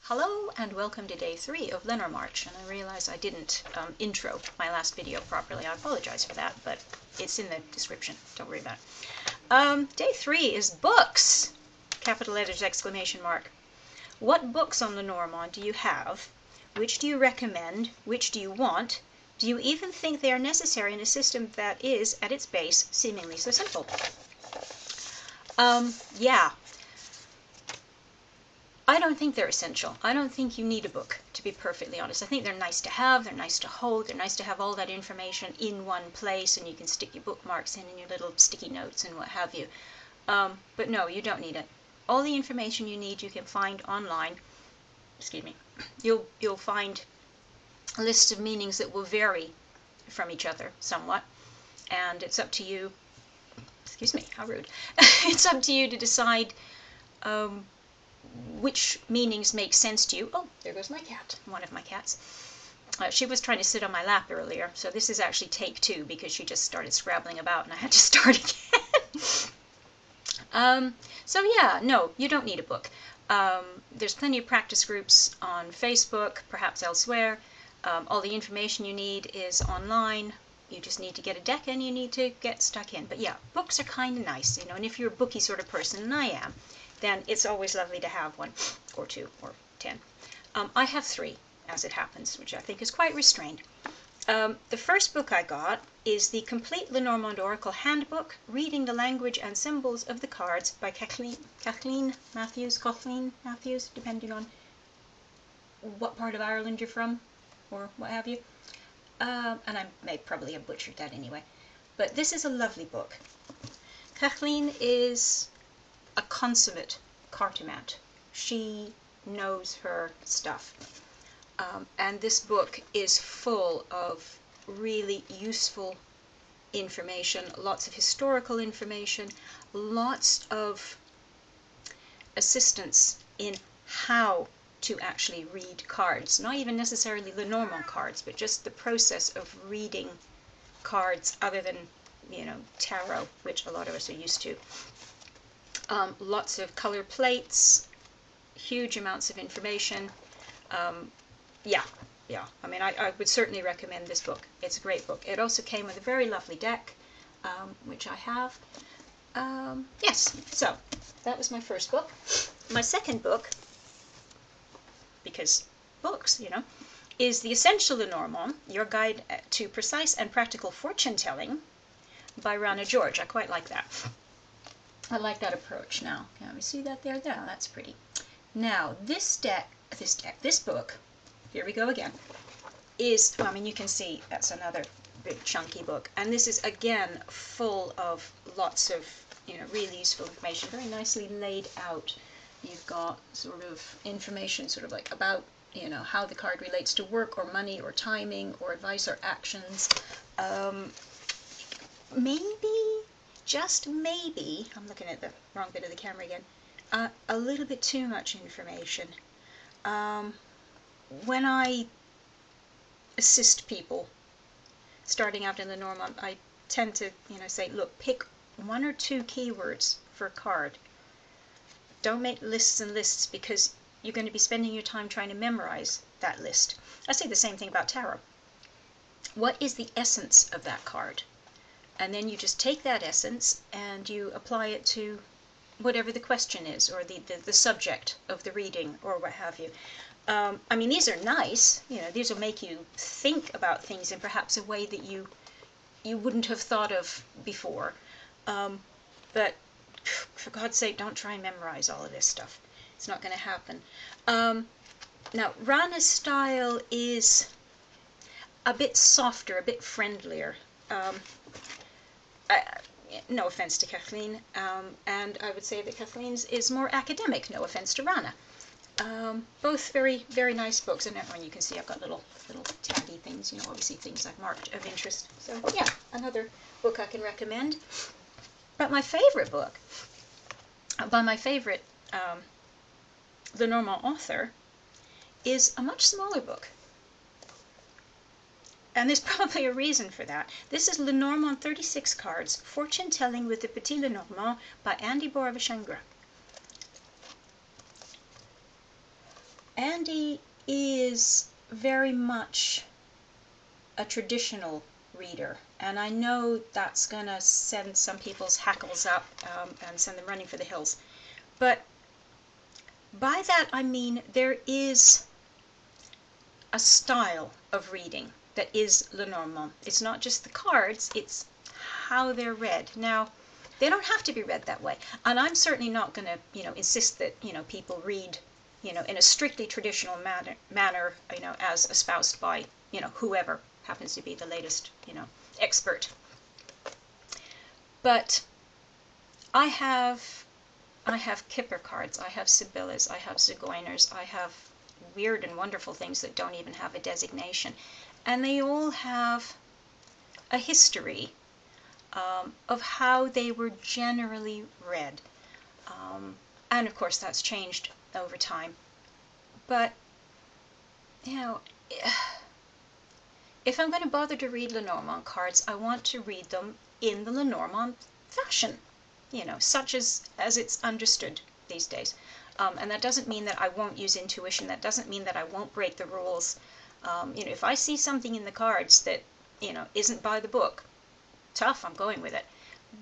Hello and welcome to day 3 of Lenormarch, and I realize I didn't intro my last video properly. I apologize for that, but it's in the description. Don't worry about it. Day 3 is books! Capital letters, exclamation mark. What books on Lenormand do you have? Which do you recommend? Which do you want? Do you even think they are necessary in a system that is, at its base, seemingly so simple? Yeah. I don't think they're essential. I don't think you need a book, to be perfectly honest. I think they're nice to have, they're nice to hold, they're nice to have all that information in one place, and you can stick your bookmarks in and your little sticky notes and what have you. But no, you don't need it. All the information you need you can find online. Excuse me. You'll find lists of meanings that will vary from each other somewhat, and it's up to you. Excuse me, how rude. It's up to you to decide which meanings make sense to you. Oh, there goes my cat, one of my cats. She was trying to sit on my lap earlier, so this is actually take 2 because she just started scrabbling about and I had to start again. So yeah, no, you don't need a book. There's plenty of practice groups on Facebook, perhaps elsewhere. All the information you need is online. You just need to get a deck and you need to get stuck in. But yeah, books are kind of nice, you know, and if you're a booky sort of person, and I am, then it's always lovely to have 1 or 2 or 10. I have 3, as it happens, which I think is quite restrained. The first book I got is the Complete Lenormand Oracle Handbook, Reading the Language and Symbols of the Cards by Kathleen Matthews, depending on what part of Ireland you're from, or what have you. And I may probably have butchered that anyway. But this is a lovely book. Kathleen is a consummate cartomat. She knows her stuff. And this book is full of really useful information, lots of historical information, lots of assistance in how to actually read cards. Not even necessarily Lenormand cards, but just the process of reading cards other than, you know, tarot, which a lot of us are used to. Lots of color plates, huge amounts of information. Yeah. I mean, I would certainly recommend this book. It's a great book. It also came with a very lovely deck, which I have. Yes, so that was my first book. My second book, because books, you know, is The Essential Lenormand, Your Guide to Precise and Practical Fortune Telling by Rana George. I quite like that. I like that approach. Now, can we see that there? Yeah, that's pretty. Now, this book, here we go again, is, well, I mean, you can see that's another big chunky book. And this is, again, full of lots of, you know, really useful information, very nicely laid out. You've got sort of information sort of like about, you know, how the card relates to work or money or timing or advice or actions. Maybe, just maybe, I'm looking at the wrong bit of the camera again, a little bit too much information. When I assist people starting out in Lenormand, I tend to, you know, say, look, pick 1 or 2 keywords for a card. Don't make lists and lists because you're going to be spending your time trying to memorize that list. I say the same thing about tarot. What is the essence of that card? And then you just take that essence and you apply it to whatever the question is, or the subject of the reading, or what have you. I mean, these are nice, you know, these will make you think about things in perhaps a way that you wouldn't have thought of before. But for God's sake, don't try and memorize all of this stuff. It's not going to happen. Now, Rana's style is a bit softer, a bit friendlier. No offense to Kathleen, and I would say that Kathleen's is more academic, no offense to Rana. Both very, very nice books, and you can see I've got little taggy things, you know, obviously things I've marked of interest. So yeah, another book I can recommend. But my favorite book, by my favorite Lenormand author, is a much smaller book. And there's probably a reason for that. This is Lenormand 36 Cards, Fortune Telling with the Petit Lenormand by Andy Boravichengra. Andy is very much a traditional reader, and I know that's going to send some people's hackles up and send them running for the hills. But by that I mean there is a style of reading that is Lenormand. It's not just the cards, it's how they're read. Now, they don't have to be read that way, and I'm certainly not going to, insist that, people read, in a strictly traditional manner, as espoused by, whoever happens to be the latest, expert. But I have Kipper cards, I have Sibyllas, I have Zigeuners, I have weird and wonderful things that don't even have a designation. And they all have a history of how they were generally read. And of course that's changed over time. But, if I'm going to bother to read Lenormand cards, I want to read them in the Lenormand fashion, such as it's understood these days. And that doesn't mean that I won't use intuition. That doesn't mean that I won't break the rules. If I see something in the cards that, isn't by the book, tough, I'm going with it.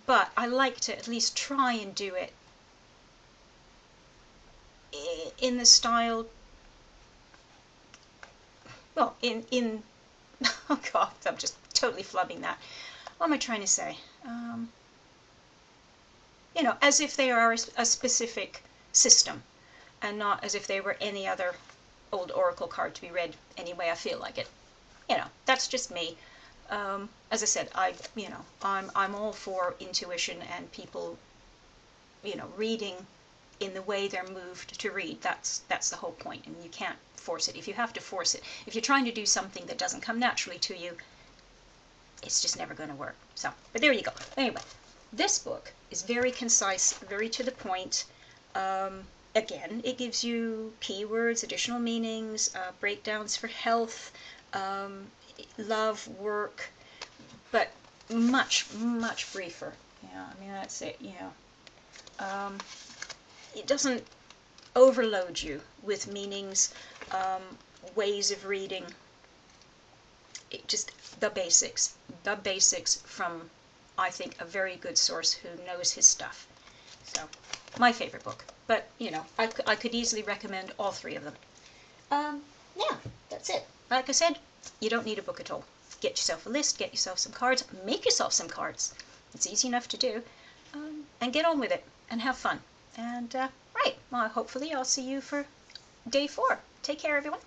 But I like to at least try and do it in the style, well, in oh God, I'm just totally flubbing that. What am I trying to say? As if they are a specific system, and not as if they were any other old oracle card to be read any way I feel like it. That's just me. As I said, I'm all for intuition and people, reading in the way they're moved to read. That's the whole point, and you can't force it. If you have to force it, if you're trying to do something that doesn't come naturally to you, it's just never going to work. So, but there you go. Anyway, this book is very concise, very to the point. Again, it gives you keywords, additional meanings, breakdowns for health, love, work, but much, much briefer. Yeah, I mean, that's it, it doesn't overload you with meanings, ways of reading. It just the basics from, I think, a very good source who knows his stuff. So, my favorite book. But, I could easily recommend all three of them. Yeah, that's it. Like I said, you don't need a book at all. Get yourself a list, get yourself some cards, make yourself some cards. It's easy enough to do. And get on with it and have fun. And, right, well, hopefully I'll see you for day 4. Take care, everyone.